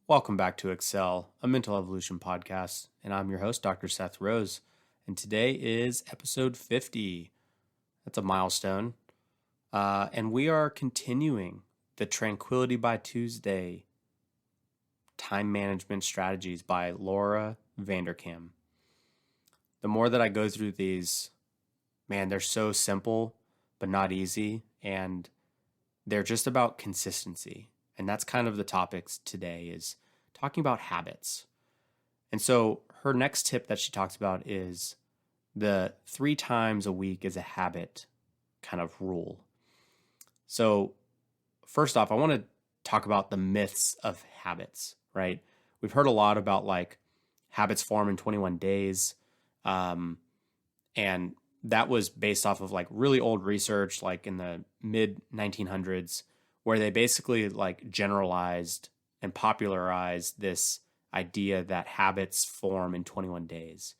Welcome back to Excel, a mental evolution podcast, and I'm your host, Dr. Seth Rose. And today is episode 50. That's a milestone. And we are continuing the Tranquility by Tuesday time management strategies by Laura Vanderkam. The more that I go through these, man, they're so simple, but not easy. And they're just about consistency. And that's kind of the topics today is talking about habits. And so her next tip that she talks about is the 3 times a week is a habit kind of rule. So first off, I want to talk about the myths of habits, right? We've heard a lot about like habits form in 21 days. And that was based off of like really old research, like in the mid 1900s, where they basically like generalized and popularized this idea that habits form in 21 days.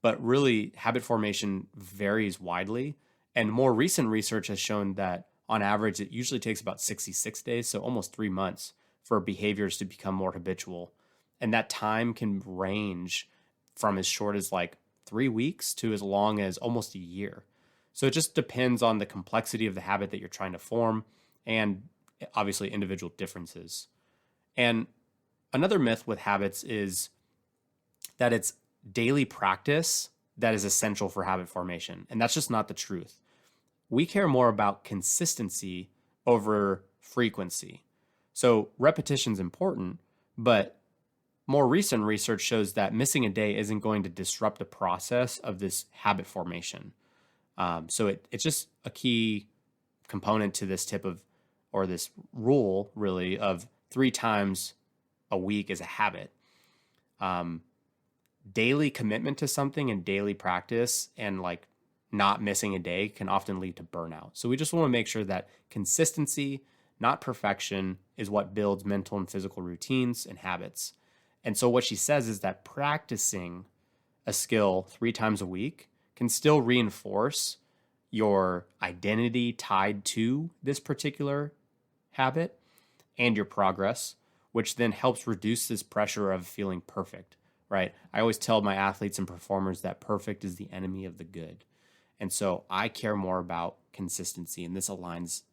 But really, habit formation varies widely. And more recent research has shown that on average, it usually takes about 66 days, so almost 3 months, for behaviors to become more habitual. And that time can range from as short as like 3 weeks to as long as almost a year. So it just depends on the complexity of the habit that you're trying to form and obviously individual differences. And another myth with habits is that it's daily practice that is essential for habit formation. And that's just not the truth. We care more about consistency over frequency. So repetition is important, but more recent research shows that missing a day isn't going to disrupt the process of this habit formation. So it's just a key component to this tip of, or this rule really, of 3 times a week is a habit. Daily commitment to something and daily practice and like not missing a day can often lead to burnout. So we just want to make sure that consistency, not perfection, is what builds mental and physical routines and habits. And so what she says is that practicing a skill 3 times a week can still reinforce your identity tied to this particular habit and your progress, which then helps reduce this pressure of feeling perfect, right? I always tell my athletes and performers that perfect is the enemy of the good. And so I care more about consistency, and this aligns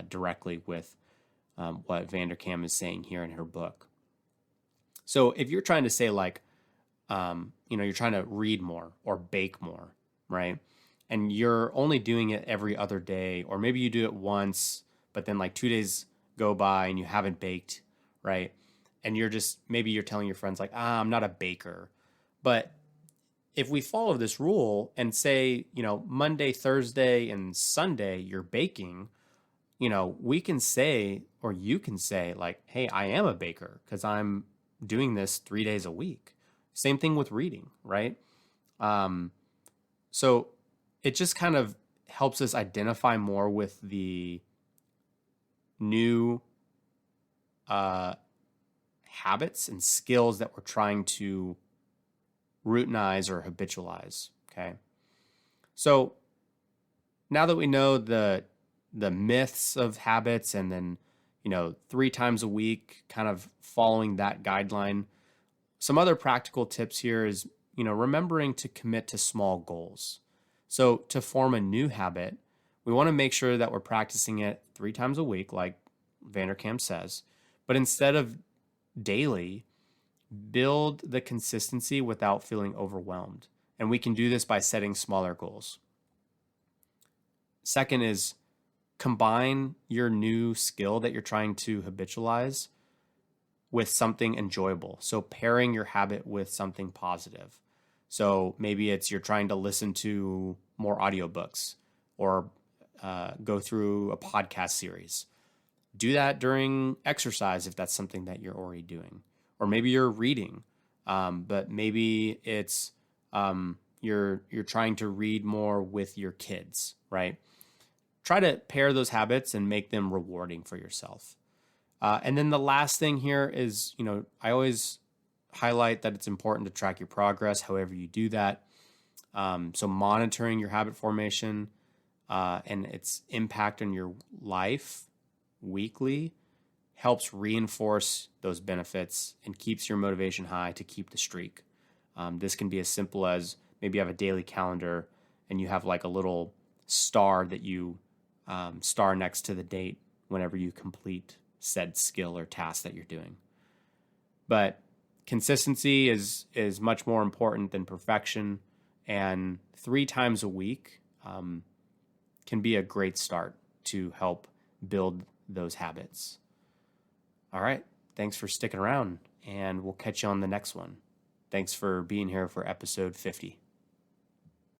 directly with what Vanderkam is saying here in her book. So if you're trying to say like, you're trying to read more or bake more, right? And you're only doing it every other day, or maybe you do it once, but then like 2 days go by and you haven't baked, right? And maybe you're telling your friends like, I'm not a baker. But if we follow this rule and say, Monday, Thursday, and Sunday, you're baking, we can say, or you can say like, hey, I am a baker because I'm doing this 3 days a week. Same thing with reading, right? So it just kind of helps us identify more with the new habits and skills that we're trying to routinize or habitualize. Okay. So now that we know the myths of habits and then 3 times a week, kind of following that guideline, some other practical tips here is remembering to commit to small goals. So to form a new habit, we want to make sure that we're practicing it 3 times a week, like Vanderkam says, but instead of daily, build the consistency without feeling overwhelmed. And we can do this by setting smaller goals. Second is combine your new skill that you're trying to habitualize with something enjoyable. So pairing your habit with something positive. So maybe it's you're trying to listen to more audiobooks or go through a podcast series. Do that during exercise if that's something that you're already doing. Or maybe you're reading, but maybe it's you're trying to read more with your kids, right? Try to pair those habits and make them rewarding for yourself. And then the last thing here is, I always highlight that it's important to track your progress, however you do that. So monitoring your habit formation and its impact on your life weekly helps reinforce those benefits and keeps your motivation high to keep the streak. This can be as simple as maybe you have a daily calendar and you have like a little star that you star next to the date whenever you complete said skill or task that you're doing. But consistency is much more important than perfection, and 3 times a week can be a great start to help build those habits. All right. Thanks for sticking around, and we'll catch you on the next one. Thanks for being here for episode 50.